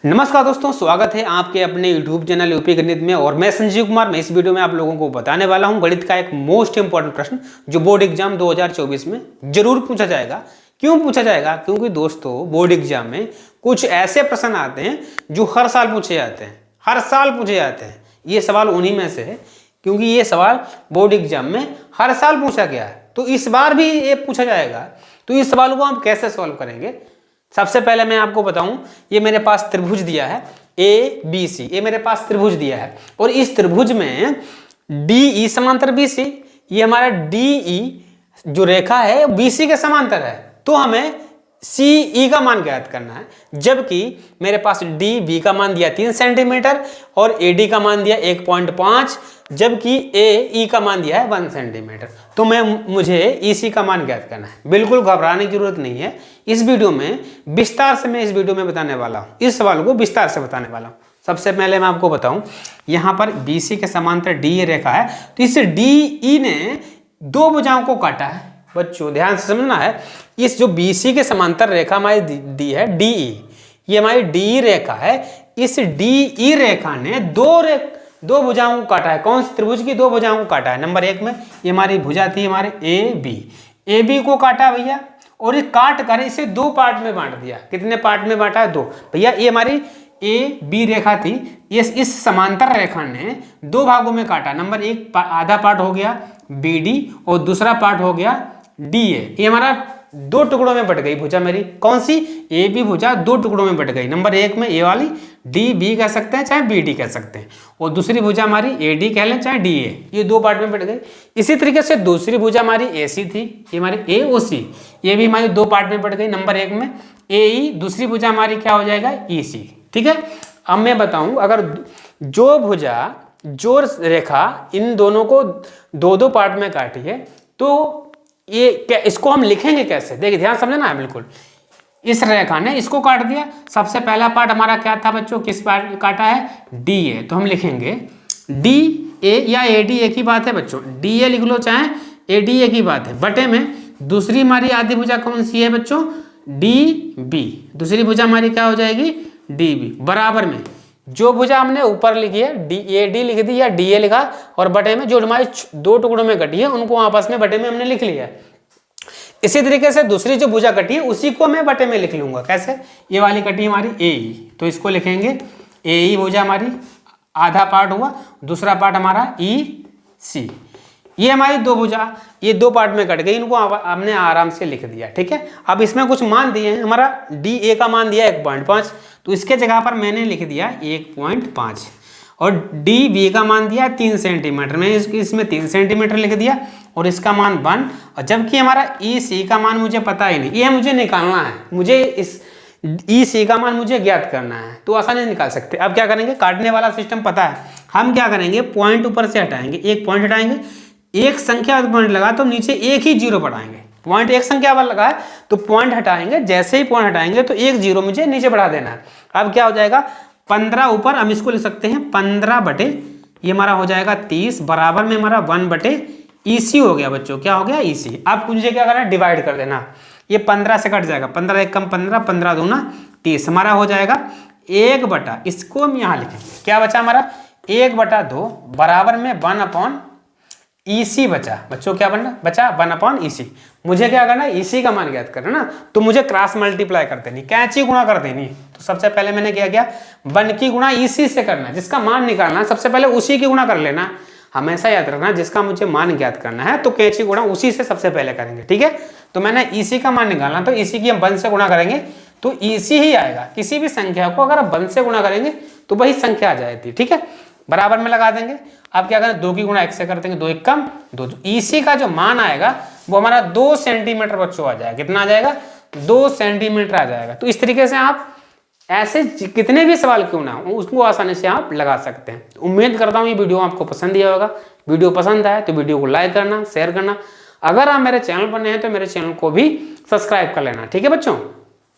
नमस्कार दोस्तों, स्वागत है आपके अपने यूट्यूब चैनल यूपी गणित में। और मैं संजीव कुमार। मैं इस वीडियो में आप लोगों को बताने वाला हूं गणित का एक मोस्ट इंपॉर्टेंट प्रश्न जो बोर्ड एग्जाम 2024 में जरूर पूछा जाएगा। क्यों पूछा जाएगा? क्योंकि दोस्तों बोर्ड एग्जाम में कुछ ऐसे प्रश्न आते हैं जो हर साल पूछे जाते हैं, हर साल पूछे जाते हैं। ये सवाल उन्हीं में से है, क्योंकि ये सवाल बोर्ड एग्जाम में हर साल पूछा गया है, तो इस बार भी ये पूछा जाएगा। तो इस सवाल को हम कैसे सॉल्व करेंगे? सबसे पहले मैं आपको बताऊं, ये मेरे पास त्रिभुज दिया है ABC, ये मेरे पास त्रिभुज दिया है और इस त्रिभुज में DE समांतर BC, ये हमारा DE जो रेखा है BC के समांतर है, तो हमें CE का मान ज्ञात करना है। जबकि मेरे पास DB का मान दिया 3 सेंटीमीटर और AD का मान दिया 1.5, जबकि AE का मान दिया है 1 सेंटीमीटर। तो मुझे EC का मान ज्ञात करना है। बिल्कुल घबराने की जरूरत नहीं है। इस वीडियो में विस्तार से मैं इस वीडियो में बताने वाला हूँ, इस सवाल को विस्तार से बताने वाला हूँ। सबसे पहले मैं आपको बताऊं, यहाँ पर BC के समांतर DE रेखा है, तो इस DE ने दो भुजाओं को काटा है। बच्चों ध्यान से समझना है, इस जो BC के समांतर रेखा हमारी दी है DE, ये हमारी DE रेखा है। इस DE रेखा ने दो भुजाओं को काटा है। कौन सी त्रिभुज की दो भुजाओं को काटा है? नंबर 1 में ये हमारी भुजा थी हमारे AB को काटा भैया, और ये काट कर इसे दो पार्ट में बांट दिया। कितने पार्ट में बांटा है? दो। भैया ये हमारी AB रेखा थी, इस समांतर रेखा ने दो भागों में काटा। नंबर 1 आधा पार्ट हो गया BD और दूसरा पार्ट हो गया DA। ये हमारा दो टुकड़ों में बट गई भुजा मेरी। कौन सी? AB भुजा दो टुकड़ों में बट गई। नंबर 1 में ये वाली DB कह सकते हैं, चाहे BD कह सकते हैं, और दूसरी भुजा हमारी AD कह लें, चाहे DA। ये दो पार्ट में बट गई। इसी तरीके से दूसरी भुजा हमारी AC थी, ये हमारी AOC, ये भी हमारी दो पार्ट में बट गई। नंबर 1 में AE, दूसरी भुजा हमारी क्या हो जाएगा? EC। ठीक है। अब मैं बताऊं, अगर जो भुजा जो रेखा इन दोनों को दो दो पार्ट में काटी है, तो ये क्या, इसको हम लिखेंगे कैसे? देखिए ध्यान समझना है बिल्कुल। इस रेखा ने इसको काट दिया। सबसे पहला पार्ट हमारा क्या था बच्चों? किस पार्ट काटा है? DA। तो हम लिखेंगे DA या AD एक ही बात है बच्चों। DA लिख लो चाहे AD एक ही बात है। बटे में दूसरी हमारी आधी भुजा कौन सी है बच्चों? DB। दूसरी भुजा हमारी क्या हो जाएगी? DB। बराबर में जो भुजा हमने ऊपर लिखी है AD लिख दी या DA लिखा, और बटे में जो हमारी दो टुकड़ों में कटी है उनको आपस में बटे में हमने लिख लिया। इसी तरीके से दूसरी जो भुजा कटी है उसी को मैं बटे में लिख लूंगा। कैसे? ये वाली कटी हमारी AE, तो इसको लिखेंगे AE भुजा हमारी आधा पार्ट हुआ, दूसरा पार्ट हमारा EC। ये हमारी दो भुजा ये दो पार्ट में कट गई, इनको हमने आराम से लिख दिया। ठीक है। अब इसमें कुछ मान दिए हैं। हमारा DA का मान दिया 1.5, तो इसके जगह पर मैंने लिख दिया 1.5, और DB का मान दिया 3 सेंटीमीटर, मैंने इसमें 3 सेंटीमीटर लिख दिया, और इसका मान 1। और जबकि हमारा EC का मान मुझे पता ही नहीं, ये मुझे निकालना है। मुझे इस EC का मान मुझे ज्ञात करना है, तो आसानी से निकाल सकते। अब क्या करेंगे? काटने वाला सिस्टम पता है। हम क्या करेंगे? पॉइंट ऊपर से हटाएंगे, एक पॉइंट हटाएंगे, एक संख्या पॉइंट लगा तो नीचे एक ही जीरो बढ़ाएंगे। पॉइंट एक संख्या पर लगा है तो पॉइंट हटाएंगे, जैसे ही पॉइंट हटाएंगे तो एक जीरो मुझे नीचे बढ़ा देना है। अब क्या हो जाएगा? 15 ऊपर, हम इसको लिख सकते हैं 15 बटे, ये हमारा हो जाएगा 30, बराबर में हमारा 1 बटे EC हो गया बच्चों। क्या हो गया? EC। अब मुझे क्या करना है? डिवाइड कर देना। ये 15 से कट जाएगा, 15 एक कम 15, 15 दूना 30, हमारा हो जाएगा 1 बटा, इसको हम यहाँ लिखेंगे। क्या बचा हमारा? 1/2 बराबर में 1 EC बचा बच्चों। क्या बनना बचा? 1 EC। मुझे क्या करना है? EC का मान ज्ञात करना ना, तो मुझे क्रॉस मल्टीप्लाई कर देनी, कैंची गुणा कर देनी। तो सबसे पहले मैंने क्या किया? 1 की गुणा EC से करना, जिसका मान निकालना सबसे पहले उसी की गुणा कर लेना। हमेशा याद रखना, जिसका मुझे मान ज्ञात करना है तो कैंची गुणा उसी से सबसे पहले करेंगे। ठीक है। तो मैंने EC का मान निकालना, तो EC की हम 1 से गुणा करेंगे तो EC ही आएगा। किसी भी संख्या को अगर 1 से गुणा करेंगे तो वही संख्या आ जाती। ठीक है। बराबर में लगा देंगे। अब क्या करें? 2 की गुणा 1 से कर देंगे, 2 1 कम 2। EC का जो मान आएगा वो हमारा 2 सेंटीमीटर बच्चों आ जाएगा। कितना आ जाएगा? 2 सेंटीमीटर आ जाएगा। तो इस तरीके से आप ऐसे कितने भी सवाल क्यों ना हो उसको आसानी से आप लगा सकते हैं। उम्मीद करता हूँ ये वीडियो आपको पसंद दिया होगा। वीडियो पसंद आए तो वीडियो को लाइक करना, शेयर करना। अगर आप मेरे चैनल पर नए हैं तो मेरे चैनल को भी सब्सक्राइब कर लेना। ठीक है बच्चों।